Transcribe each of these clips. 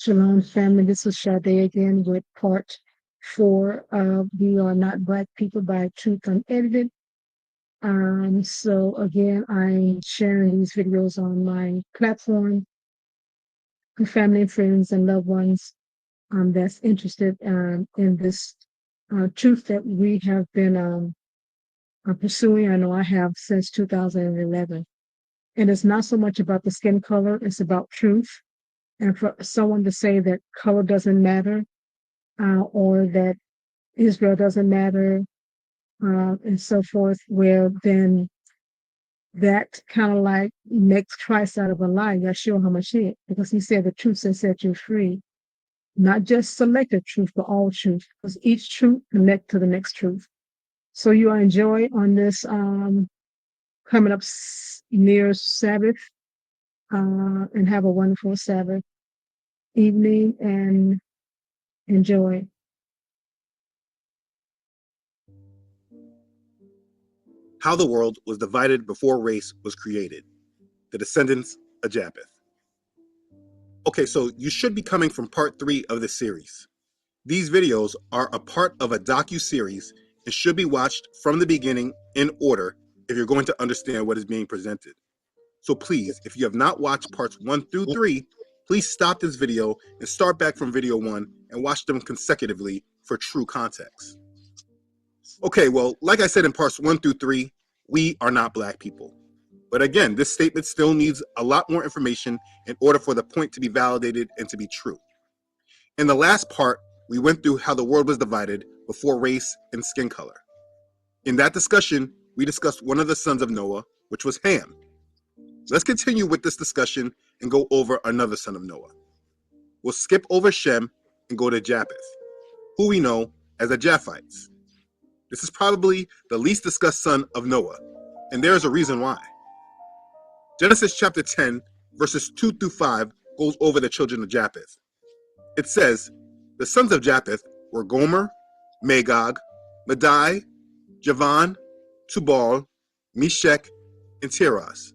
Shalom, family. This is Sade again with part four of We Are Not Black People by Truth Unedited. So again, I'm sharing these videos on my platform with family, friends, and loved ones that's interested in this truth that we have been pursuing. I know I have since 2011. And it's not so much about the skin color, it's about truth. And for someone to say that color doesn't matter, or that Israel doesn't matter, and so forth, well, then that kind of like makes Christ out of a lie, Yeshua HaMashiach, because he said the truth shall set you free. Not just selective truth, but all truth, because each truth connects to the next truth. So you are enjoy on this coming up near Sabbath, and have a wonderful Sabbath evening and enjoy. How the world was divided before race was created. The descendants of Japheth. Okay, so you should be coming from part 3 of this series. These videos are a part of a docu-series and should be watched from the beginning in order if you're going to understand what is being presented. So please, if you have not watched parts 1 through 3, please stop this video and start back from video 1 and watch them consecutively for true context. Okay, well, like I said in parts 1 through 3, we are not black people. But again, this statement still needs a lot more information in order for the point to be validated and to be true. In the last part, we went through how the world was divided before race and skin color. In that discussion, we discussed one of the sons of Noah, which was Ham. Let's continue with this discussion and go over another son of Noah. We'll skip over Shem and go to Japheth, who we know as the Japhites. This is probably the least discussed son of Noah, and there is a reason why. Genesis chapter 10, verses 2 through 5 goes over the children of Japheth. It says, the sons of Japheth were Gomer, Magog, Madai, Javan, Tubal, Meshech, and Tiras.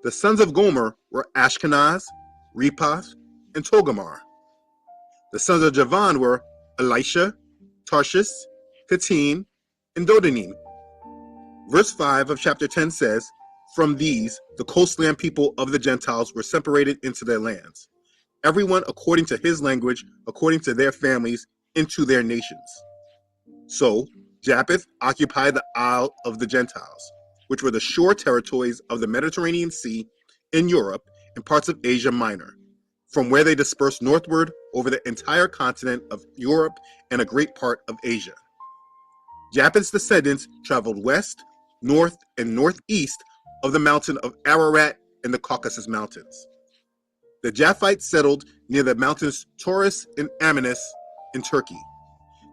The sons of Gomer were Ashkenaz, Rephath, and Togarmah. The sons of Javan were Elisha, Tarshish, Kittim, and Dodanim. Verse 5 of chapter 10 says, from these, the coastland people of the Gentiles were separated into their lands, everyone according to his language, according to their families, into their nations. So, Japheth occupied the Isle of the Gentiles, which were the shore territories of the Mediterranean Sea in Europe and parts of Asia Minor, from where they dispersed northward over the entire continent of Europe and a great part of Asia. Japheth's descendants traveled west, north, and northeast of the mountain of Ararat and the Caucasus Mountains. The Japhites settled near the mountains Taurus and Amanus in Turkey.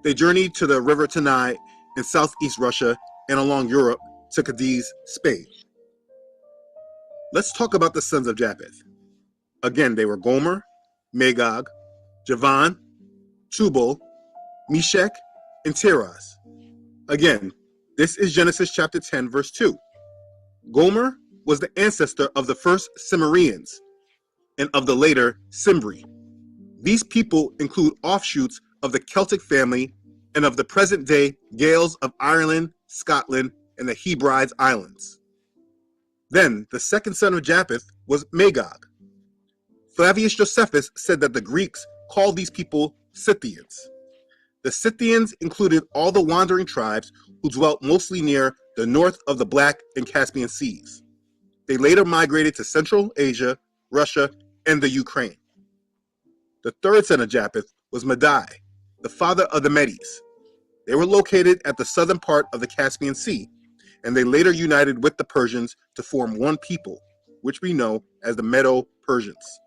They journeyed to the river Tanai in southeast Russia and along Europe to Cadiz, Spain. Let's talk about the sons of Japheth. Again, they were Gomer, Magog, Javan, Tubal, Meshech, and Tiras. Again, this is Genesis chapter 10, verse 2. Gomer was the ancestor of the first Cimmerians and of the later Cimbri. These people include offshoots of the Celtic family and of the present-day Gaels of Ireland, Scotland, and the Hebrides Islands. Then, the second son of Japheth was Magog. Flavius Josephus said that the Greeks called these people Scythians. The Scythians included all the wandering tribes who dwelt mostly near the north of the Black and Caspian Seas. They later migrated to Central Asia, Russia, and the Ukraine. The third son of Japheth was Madai, the father of the Medes. They were located at the southern part of the Caspian Sea, and they later united with the Persians to form one people, which we know as the Medo-Persians.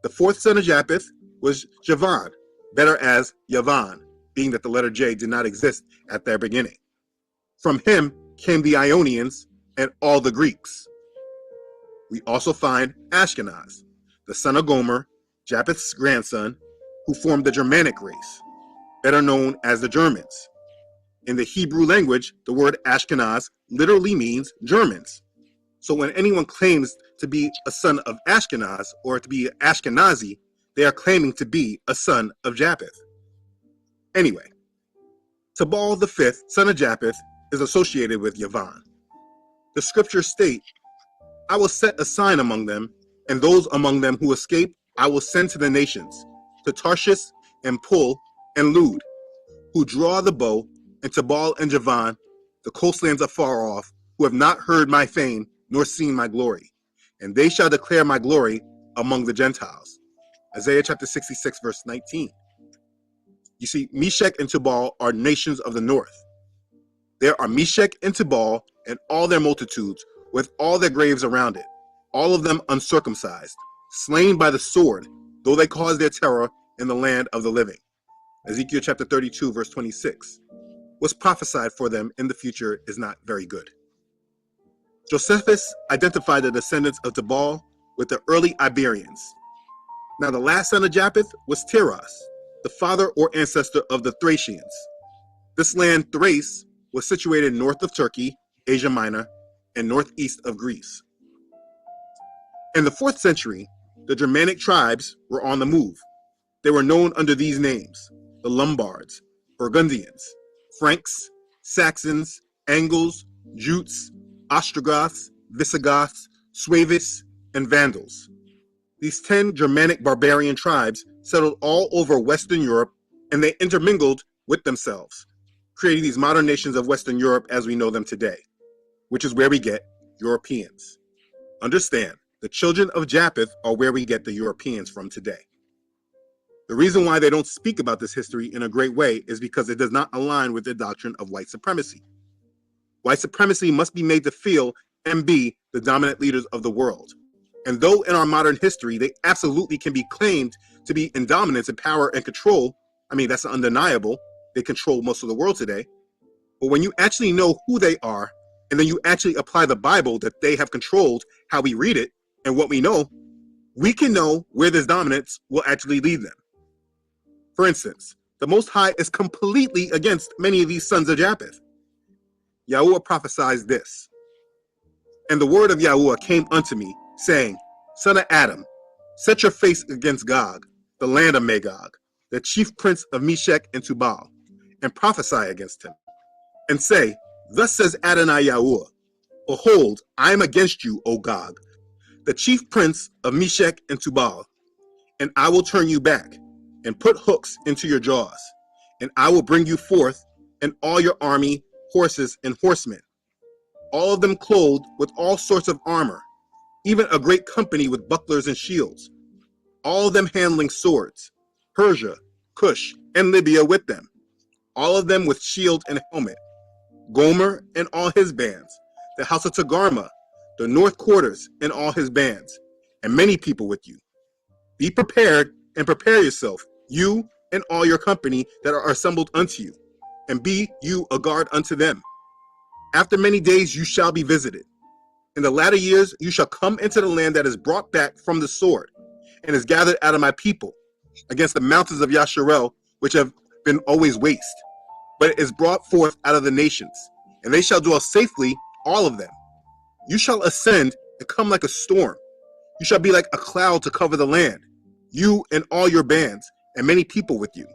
The fourth son of Japheth was Javan, better as Yavan, being that the letter J did not exist at their beginning. From him came the Ionians and all the Greeks. We also find Ashkenaz, the son of Gomer, Japheth's grandson, who formed the Germanic race, better known as the Germans. In the Hebrew language, the word Ashkenaz literally means Germans. So when anyone claims to be a son of Ashkenaz or to be Ashkenazi, they are claiming to be a son of Japheth. Anyway, Tabal the fifth, son of Japheth, is associated with Yavan. The scriptures state, I will set a sign among them, and those among them who escape I will send to the nations, to Tarshish and Pul and Lud, who draw the bow, and Tabal and Javan, the coastlands afar off, who have not heard my fame nor seen my glory. And they shall declare my glory among the Gentiles. Isaiah chapter 66, verse 19. You see, Meshech and Tubal are nations of the north. There are Meshech and Tubal and all their multitudes, with all their graves around it, all of them uncircumcised, slain by the sword, though they caused their terror in the land of the living. Ezekiel chapter 32, verse 26. What's prophesied for them in the future is not very good. Josephus identified the descendants of Tubal with the early Iberians. Now the last son of Japheth was Tiras, the father or ancestor of the Thracians. This land, Thrace, was situated north of Turkey, Asia Minor, and northeast of Greece. In the 4th century, the Germanic tribes were on the move. They were known under these names: the Lombards, Burgundians, Franks, Saxons, Angles, Jutes, Ostrogoths, Visigoths, Suevis, and Vandals. These 10 Germanic barbarian tribes settled all over Western Europe, and they intermingled with themselves, creating these modern nations of Western Europe as we know them today, which is where we get Europeans. Understand, the children of Japheth are where we get the Europeans from today. The reason why they don't speak about this history in a great way is because it does not align with their doctrine of white supremacy. White supremacy must be made to feel and be the dominant leaders of the world. And though in our modern history, they absolutely can be claimed to be in dominance and power and control, I mean, that's undeniable. They control most of the world today. But when you actually know who they are, and then you actually apply the Bible that they have controlled how we read it and what we know, we can know where this dominance will actually lead them. For instance, the Most High is completely against many of these sons of Japheth. Yahuwah prophesies this. And the word of Yahuwah came unto me, saying, Son of Adam, set your face against Gog, the land of Magog, the chief prince of Meshech and Tubal, and prophesy against him, and say, Thus says Adonai Yahuwah, Behold, I am against you, O Gog, the chief prince of Meshech and Tubal, and I will turn you back, and put hooks into your jaws, and I will bring you forth, and all your army, horses, and horsemen, all of them clothed with all sorts of armor, even a great company with bucklers and shields, all of them handling swords, Persia, Cush, and Libya with them, all of them with shield and helmet, Gomer and all his bands, the house of Tagarma, the north quarters and all his bands, and many people with you. Be prepared and prepare yourself, you and all your company that are assembled unto you, and be you a guard unto them. After many days you shall be visited. In the latter years you shall come into the land that is brought back from the sword, and is gathered out of my people, against the mountains of Yasharel, which have been always waste. But it is brought forth out of the nations, and they shall dwell safely, all of them. You shall ascend and come like a storm. You shall be like a cloud to cover the land, you and all your bands, and many people with you.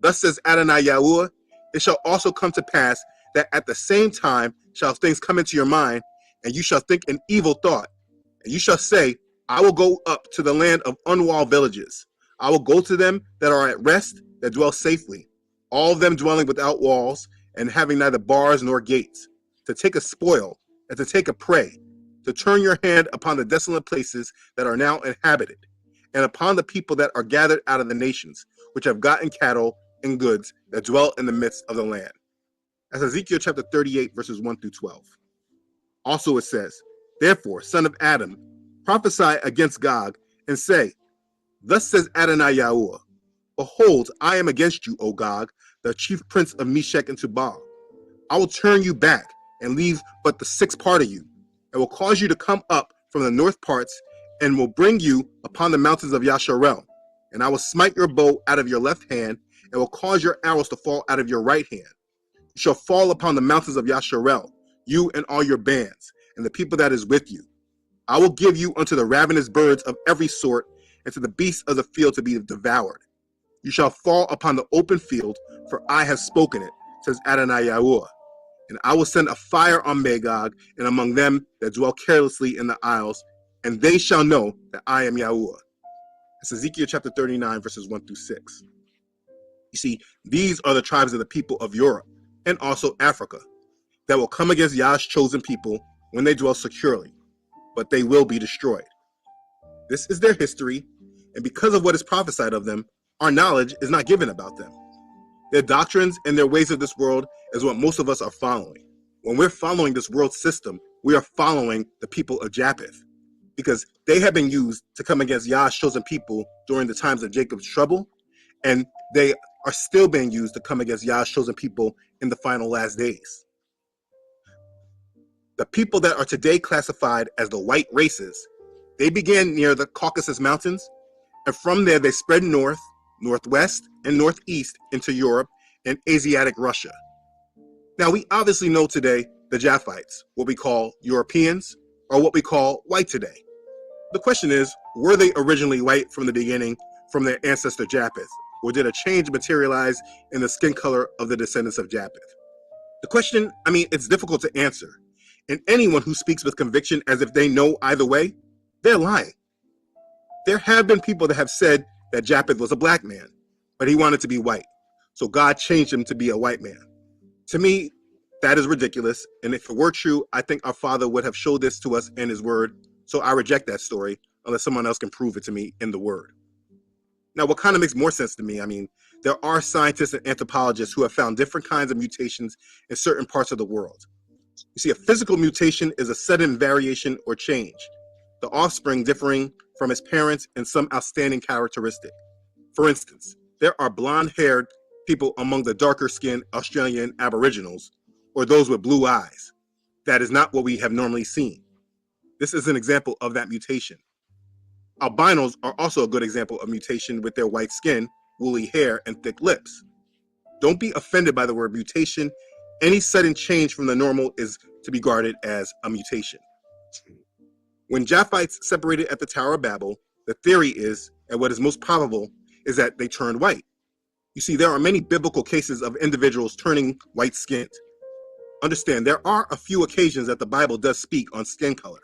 Thus says Adonai Yahuwah, it shall also come to pass that at the same time shall things come into your mind, and you shall think an evil thought, and you shall say, I will go up to the land of unwalled villages. I will go to them that are at rest, that dwell safely, all of them dwelling without walls, and having neither bars nor gates, to take a spoil, and to take a prey, to turn your hand upon the desolate places that are now inhabited, and upon the people that are gathered out of the nations, which have gotten cattle and goods that dwell in the midst of the land. That's Ezekiel chapter 38, verses 1 through 12. Also it says, Therefore, son of Adam, prophesy against Gog, and say, Thus says Adonai Yahuwah, Behold, I am against you, O Gog, the chief prince of Meshech and Tubal. I will turn you back, and leave but the sixth part of you, and will cause you to come up from the north parts, and will bring you upon the mountains of Yasharel. And I will smite your bow out of your left hand, and will cause your arrows to fall out of your right hand. You shall fall upon the mountains of Yasharel, you and all your bands, and the people that is with you. I will give you unto the ravenous birds of every sort, and to the beasts of the field to be devoured. You shall fall upon the open field, for I have spoken it, says Adonai Yahuwah. And I will send a fire on Magog and among them that dwell carelessly in the isles, and they shall know that I am Yahuwah. It's Ezekiel chapter 39, verses 1 through 6. You see, these are the tribes of the people of Europe and also Africa that will come against Yah's chosen people when they dwell securely, but they will be destroyed. This is their history, and because of what is prophesied of them, our knowledge is not given about them. Their doctrines and their ways of this world is what most of us are following. When we're following this world system, we are following the people of Japheth, because they have been used to come against Yah's chosen people during the times of Jacob's trouble, and they are still being used to come against Yah's chosen people in the final last days. The people that are today classified as the white races, they began near the Caucasus Mountains, and from there they spread north, northwest, and northeast into Europe and Asiatic Russia. Now, we obviously know today the Japhites, what we call Europeans, or what we call white today. The question is, were they originally white from the beginning from their ancestor Japheth, or did a change materialize in the skin color of the descendants of Japheth? The question, it's difficult to answer. And anyone who speaks with conviction as if they know either way, they're lying. There have been people that have said that Japheth was a black man, but he wanted to be white. So God changed him to be a white man. To me, that is ridiculous. And if it were true, I think our Father would have showed this to us in his word. So I reject that story unless someone else can prove it to me in the word. Now, what kind of makes more sense to me? There are scientists and anthropologists who have found different kinds of mutations in certain parts of the world. You see, a physical mutation is a sudden variation or change, the offspring differing from its parents in some outstanding characteristic. For instance, there are blonde-haired people among the darker-skinned Australian Aboriginals, or those with blue eyes. That is not what we have normally seen. This is an example of that mutation. Albinos are also a good example of mutation with their white skin, woolly hair, and thick lips. Don't be offended by the word mutation. Any sudden change from the normal is to be regarded as a mutation. When Japhites separated at the Tower of Babel, the theory is, and what is most probable, is that they turned white. You see, there are many biblical cases of individuals turning white-skinned. Understand, there are a few occasions that the Bible does speak on skin color.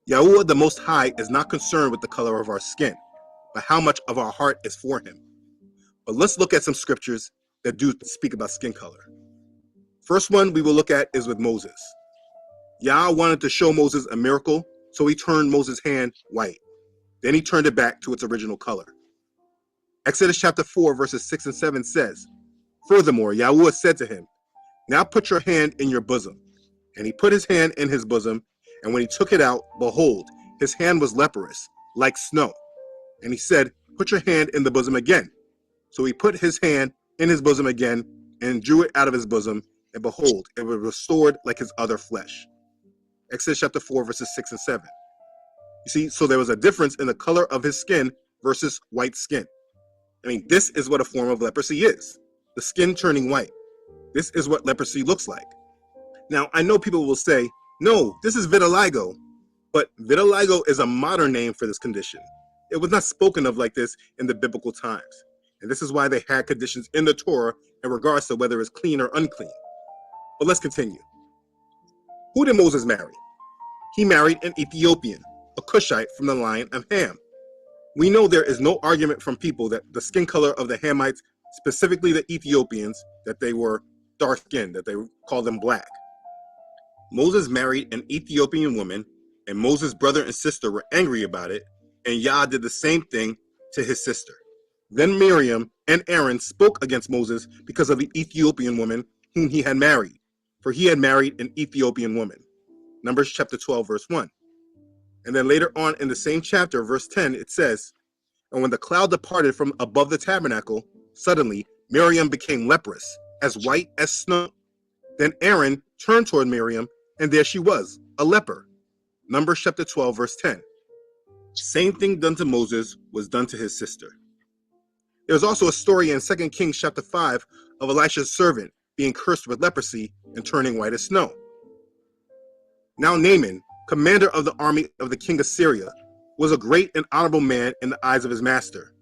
Yahuwah the Most High is not concerned with the color of our skin, but how much of our heart is for him. But let's look at some scriptures that do speak about skin color. First one we will look at is with Moses. Yah wanted to show Moses a miracle, so he turned Moses' hand white. Then he turned it back to its original color. Exodus chapter 4, verses 6 and 7 says, "Furthermore, Yahuwah said to him, 'Now put your hand in your bosom.' And he put his hand in his bosom, and when he took it out, behold, his hand was leprous, like snow. And he said, 'Put your hand in the bosom again.' So he put his hand in his bosom again, and drew it out of his bosom, and behold, it was restored like his other flesh." Exodus chapter 4, verses 6 and 7. You see, so there was a difference in the color of his skin versus white skin. This is what a form of leprosy is. The skin turning white. This is what leprosy looks like. Now, I know people will say, no, this is vitiligo. But vitiligo is a modern name for this condition. It was not spoken of like this in the biblical times. And this is why they had conditions in the Torah in regards to whether it's clean or unclean. But let's continue. Who did Moses marry? He married an Ethiopian, a Cushite from the line of Ham. We know there is no argument from people that the skin color of the Hamites, specifically the Ethiopians, that they were dark-skinned, that they called them black. Moses married an Ethiopian woman, and Moses' brother and sister were angry about it, and Yah did the same thing to his sister. Then Miriam and Aaron spoke against Moses because of the Ethiopian woman whom he had married, for he had married an Ethiopian woman. Numbers chapter 12, verse 1. And then later on in the same chapter, verse 10, it says, "And when the cloud departed from above the tabernacle, suddenly Miriam became leprous, as white as snow. Then Aaron turned toward Miriam, and there she was, a leper." Numbers chapter 12, verse 10. Same thing done to Moses was done to his sister. There's also a story in 2 Kings chapter 5 of Elisha's servant being cursed with leprosy and turning white as snow. Now Naaman, commander of the army of the king of Syria, was a great and honorable man in the eyes of his master,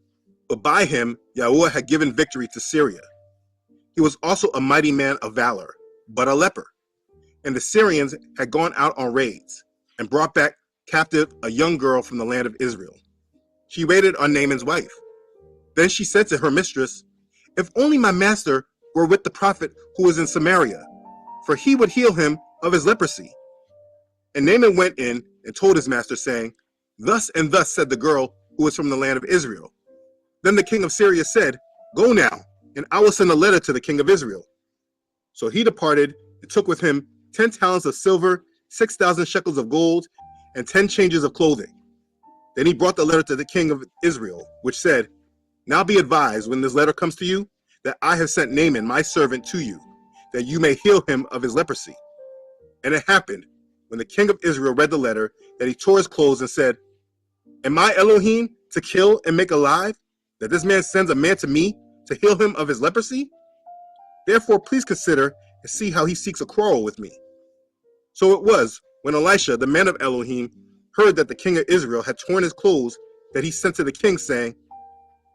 but by him Yahuwah had given victory to Syria. He was also a mighty man of valor, but a leper. And the Syrians had gone out on raids and brought back captive a young girl from the land of Israel. She waited on Naaman's wife. Then she said to her mistress, "If only my master were with the prophet who is in Samaria, for he would heal him of his leprosy." And Naaman went in and told his master, saying, "Thus and thus said the girl who is from the land of Israel." Then the king of Syria said, "Go now, and I will send a letter to the king of Israel." So he departed and took with him 10 talents of silver, 6,000 shekels of gold, and 10 changes of clothing. Then he brought the letter to the king of Israel, which said, "Now be advised, when this letter comes to you, that I have sent Naaman my servant to you, that you may heal him of his leprosy." And it happened, when the king of Israel read the letter, that he tore his clothes and said, "Am I Elohim to kill and make alive, that this man sends a man to me to heal him of his leprosy? Therefore, please consider and see how he seeks a quarrel with me." So it was, when Elisha, the man of Elohim, heard that the king of Israel had torn his clothes, that he sent to the king, saying,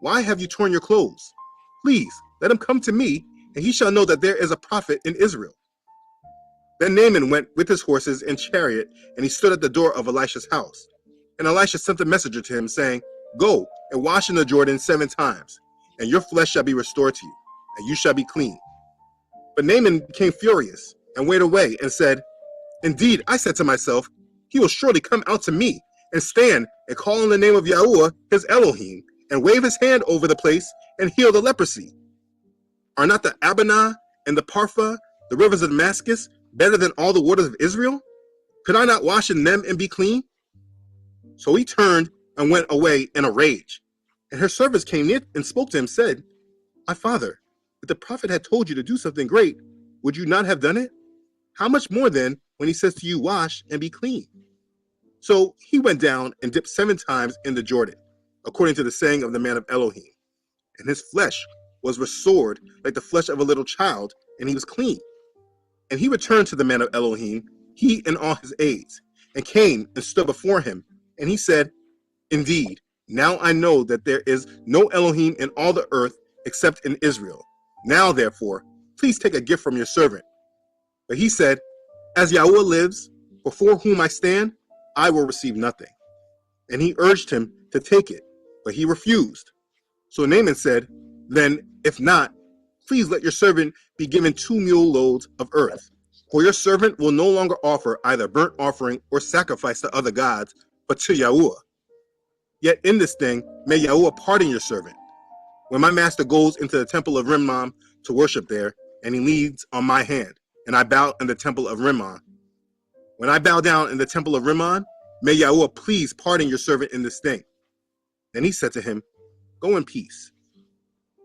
"Why have you torn your clothes? Please, let him come to me, and he shall know that there is a prophet in Israel." Then Naaman went with his horses and chariot, and he stood at the door of Elisha's house. And Elisha sent a messenger to him, saying, "Go and wash in the Jordan 7 times, and your flesh shall be restored to you, and you shall be clean." But Naaman became furious, and went away, and said, "Indeed, I said to myself, he will surely come out to me, and stand and call on the name of Yahuwah his Elohim, and wave his hand over the place, and heal the leprosy. Are not the Abana and the Parfa, the rivers of Damascus, better than all the waters of Israel? Could I not wash in them and be clean?" So he turned and went away in a rage. And her servants came near and spoke to him, said, "My father, if the prophet had told you to do something great, would you not have done it? How much more then when he says to you, wash and be clean?" So he went down and dipped 7 times in the Jordan, according to the saying of the man of Elohim. And his flesh was restored like the flesh of a little child, and he was clean. And he returned to the man of Elohim, he and all his aides, and came and stood before him. And he said, "Indeed, now I know that there is no Elohim in all the earth except in Israel. Now, therefore, please take a gift from your servant." But he said, "As Yahuwah lives, before whom I stand, I will receive nothing." And he urged him to take it, but he refused. So Naaman said, "Then, if not, please let your servant be given 2 mule loads of earth. For your servant will no longer offer either burnt offering or sacrifice to other gods, but to Yahuwah. Yet in this thing, may Yahuwah pardon your servant. When my master goes into the temple of Rimmon to worship there, and he leads on my hand, and I bow in the temple of Rimmon. When I bow down in the temple of Rimmon, may Yahuwah please pardon your servant in this thing." Then he said to him, "Go in peace."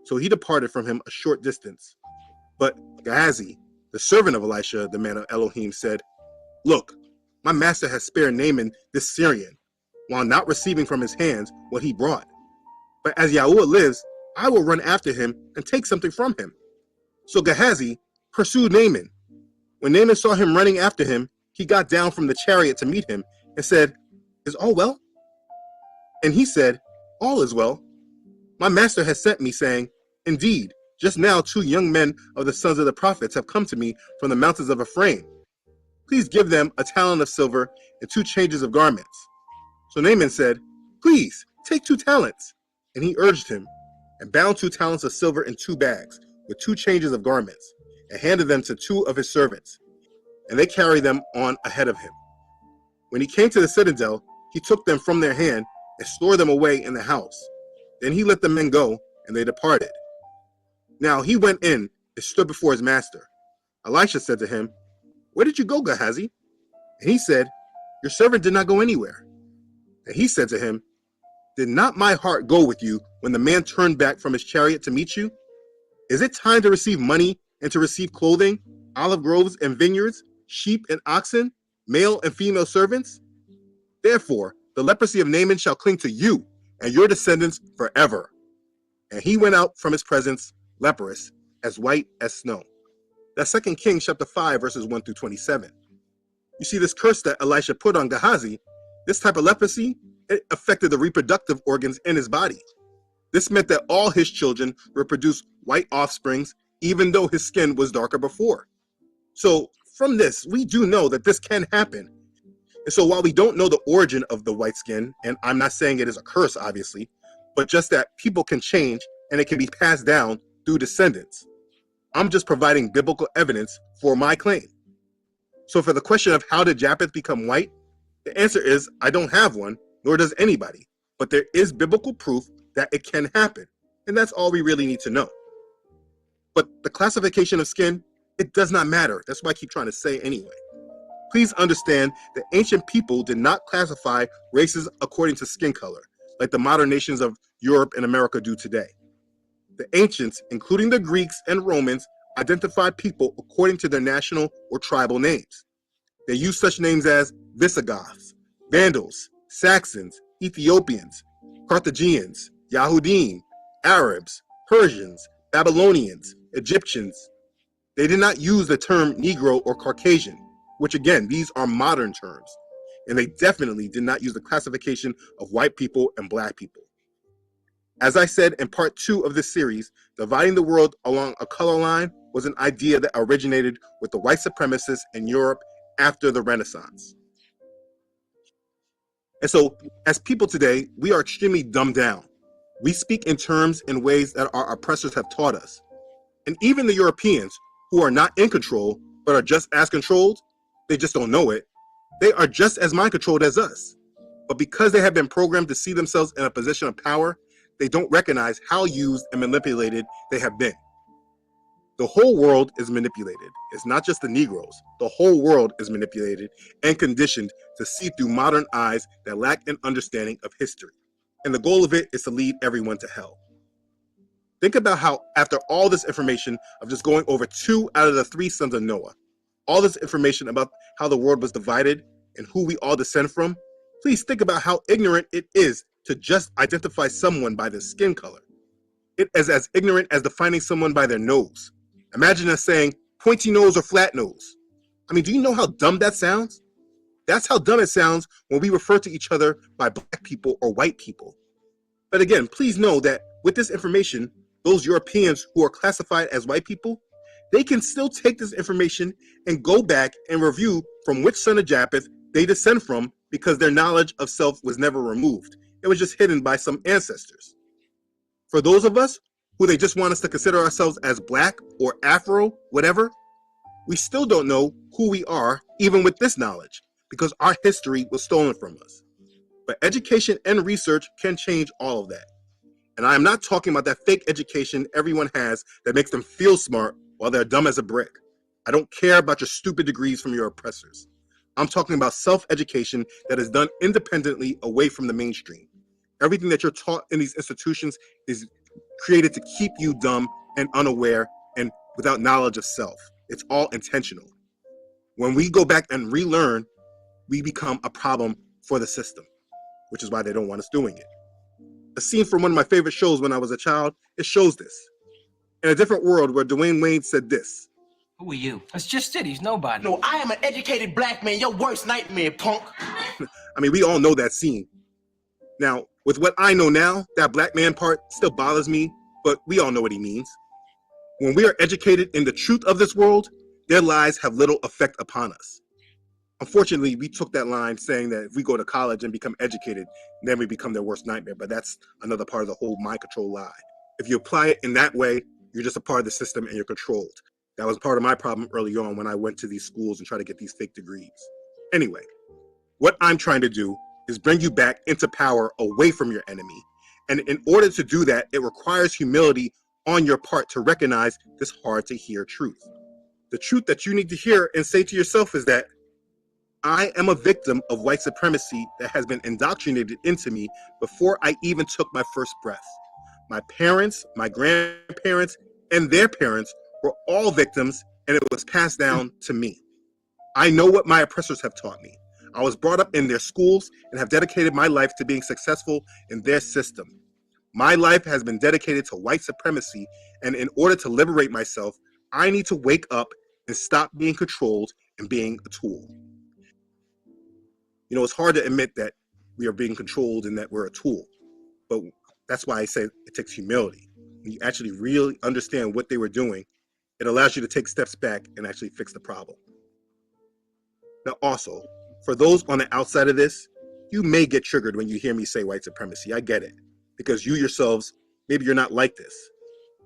So he departed from him a short distance. But Gehazi, the servant of Elisha, the man of Elohim, said, "Look, my master has spared Naaman this Syrian, while not receiving from his hands what he brought. But as Yahuwah lives, I will run after him and take something from him." So Gehazi pursued Naaman. When Naaman saw him running after him, he got down from the chariot to meet him and said, "Is all well?" And he said, "All is well. My master has sent me, saying, Indeed, just now 2 young men of the sons of the prophets have come to me from the mountains of Ephraim. Please give them a talent of silver and 2 changes of garments." So Naaman said, "Please, take 2 talents. And he urged him, and bound 2 talents of silver in 2 bags, with 2 changes of garments, and handed them to 2 of his servants. And they carried them on ahead of him. When he came to the citadel, he took them from their hand and stored them away in the house. Then he let the men go, and they departed. Now he went in and stood before his master. Elisha said to him, "Where did you go, Gehazi?" And he said, "Your servant did not go anywhere." And he said to him, "Did not my heart go with you when the man turned back from his chariot to meet you? Is it time to receive money and to receive clothing, olive groves and vineyards, sheep and oxen, male and female servants? Therefore, the leprosy of Naaman shall cling to you and your descendants forever." And he went out from his presence, leprous, as white as snow. That's 2 Kings chapter 5, verses 1 through 27. You see, this curse that Elisha put on Gehazi, this type of leprosy, it affected the reproductive organs in his body. This meant that all his children would produce white offsprings, even though his skin was darker before. So from this, we do know that this can happen. And so while we don't know the origin of the white skin, and I'm not saying it is a curse, obviously, but just that people can change and it can be passed down through descendants. I'm just providing biblical evidence for my claim. So for the question of how did Japheth become white, the answer is I don't have one, nor does anybody. But there is biblical proof that it can happen. And that's all we really need to know. But the classification of skin, it does not matter. That's what I keep trying to say anyway. Please understand that ancient people did not classify races according to skin color, like the modern nations of Europe and America do today. The ancients, including the Greeks and Romans, identified people according to their national or tribal names. They used such names as Visigoths, Vandals, Saxons, Ethiopians, Carthaginians, Yahudim, Arabs, Persians, Babylonians, Egyptians. They did not use the term Negro or Caucasian, which again, these are modern terms. And they definitely did not use the classification of white people and black people. As I said in part 2 of this series, dividing the world along a color line was an idea that originated with the white supremacists in Europe after the Renaissance. And so, as people today, we are extremely dumbed down. We speak in terms and ways that our oppressors have taught us. And even the Europeans, who are not in control, but are just as controlled, they just don't know it, they are just as mind controlled as us. But because they have been programmed to see themselves in a position of power, they don't recognize how used and manipulated they have been. The whole world is manipulated. It's not just the Negroes. The whole world is manipulated and conditioned to see through modern eyes that lack an understanding of history. And the goal of it is to lead everyone to hell. Think about how, after all this information of just going over 2 out of the 3 sons of Noah, all this information about how the world was divided and who we all descend from, please think about how ignorant it is to just identify someone by their skin color. It is as ignorant as defining someone by their nose. Imagine us saying pointy nose or flat nose. I mean, do you know how dumb that sounds? That's how dumb it sounds when we refer to each other by black people or white people. But again, please know that with this information, those Europeans who are classified as white people, they can still take this information and go back and review from which son of Japheth they descend from, because their knowledge of self was never removed. It was just hidden by some ancestors. For those of us who they just want us to consider ourselves as black or Afro, whatever, we still don't know who we are, even with this knowledge, because our history was stolen from us. But education and research can change all of that. And I am not talking about that fake education everyone has that makes them feel smart while they're dumb as a brick. I don't care about your stupid degrees from your oppressors. I'm talking about self-education that is done independently away from the mainstream. Everything that you're taught in these institutions is created to keep you dumb and unaware and without knowledge of self. It's all intentional. When we go back and relearn, we become a problem for the system, which is why they don't want us doing it. A scene from one of my favorite shows when I was a child, it shows this. In a different world, where Dwayne Wade said this. Who are you? That's just it. He's nobody. No, I am an educated black man, your worst nightmare, punk. I mean, we all know that scene. Now, with what I know now, that black man part still bothers me, but we all know what he means. When we are educated in the truth of this world, their lies have little effect upon us. Unfortunately, we took that line saying that if we go to college and become educated, then we become their worst nightmare. But that's another part of the whole mind control lie. If you apply it in that way, you're just a part of the system and you're controlled. That was part of my problem early on when I went to these schools and tried to get these fake degrees. Anyway, what I'm trying to do is bring you back into power away from your enemy. And in order to do that, it requires humility on your part to recognize this hard to hear truth. The truth that you need to hear and say to yourself is that I am a victim of white supremacy that has been indoctrinated into me before I even took my first breath. My parents, my grandparents, and their parents were all victims, and it was passed down to me. I know what my oppressors have taught me. I was brought up in their schools and have dedicated my life to being successful in their system. My life has been dedicated to white supremacy, and in order to liberate myself, I need to wake up and stop being controlled and being a tool. You know, it's hard to admit that we are being controlled and that we're a tool. But that's why I say it takes humility. When you actually really understand what they were doing, it allows you to take steps back and actually fix the problem. Now, also, for those on the outside of this, you may get triggered when you hear me say white supremacy. I get it, because you yourselves, maybe you're not like this.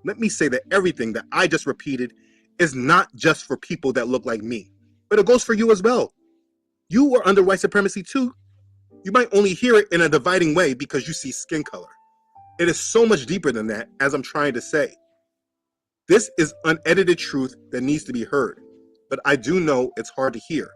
Let me say that everything that I just repeated is not just for people that look like me, but it goes for you as well. You are under white supremacy too. You might only hear it in a dividing way because you see skin color. It is so much deeper than that, as I'm trying to say. This is unedited truth that needs to be heard, but I do know it's hard to hear.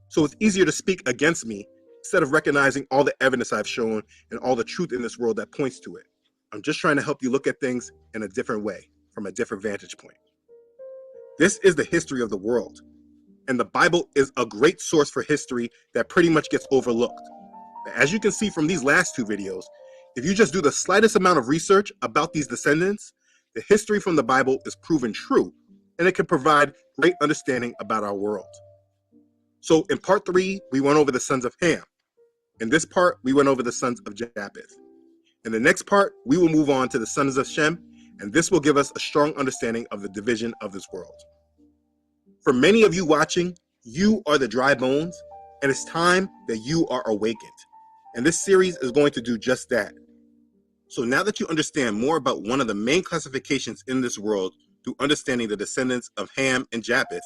So it's easier to speak against me instead of recognizing all the evidence I've shown and all the truth in this world that points to it. I'm just trying to help you look at things in a different way, from a different vantage point. This is the history of the world, and the Bible is a great source for history that pretty much gets overlooked. As you can see from these last two videos, if you just do the slightest amount of research about these descendants, the history from the Bible is proven true, and it can provide great understanding about our world. So in part 3, we went over the sons of Ham. In this part, we went over the sons of Japheth. In the next part, we will move on to the sons of Shem, and this will give us a strong understanding of the division of this world. For many of you watching, you are the dry bones, and it's time that you are awakened. And this series is going to do just that. So now that you understand more about one of the main classifications in this world through understanding the descendants of Ham and Japheth,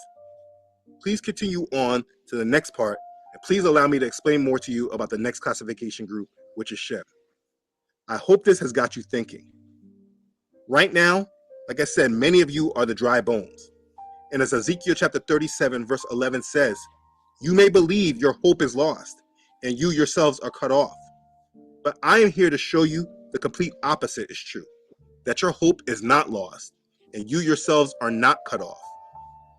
please continue on to the next part, and please allow me to explain more to you about the next classification group, which is Shem. I hope this has got you thinking. Right now, like I said, many of you are the dry bones. And as Ezekiel chapter 37 verse 11 says, you may believe your hope is lost, and you yourselves are cut off. But I am here to show you the complete opposite is true, that your hope is not lost, and you yourselves are not cut off,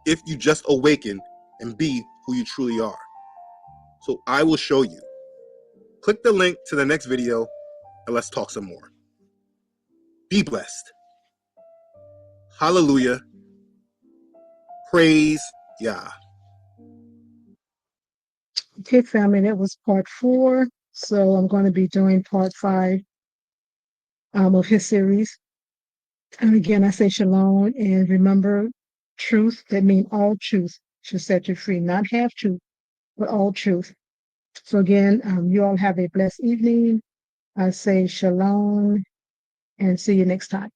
if you just awaken and be who you truly are. So I will show you. Click the link to the next video, and let's talk some more. Be blessed. Hallelujah. Praise Yah. Okay, family, that was part 4. So I'm going to be doing part 5 of his series. And again, I say shalom, and remember, truth, that means all truth should set you free, not half truth, but all truth. So again, you all have a blessed evening. I say shalom and see you next time.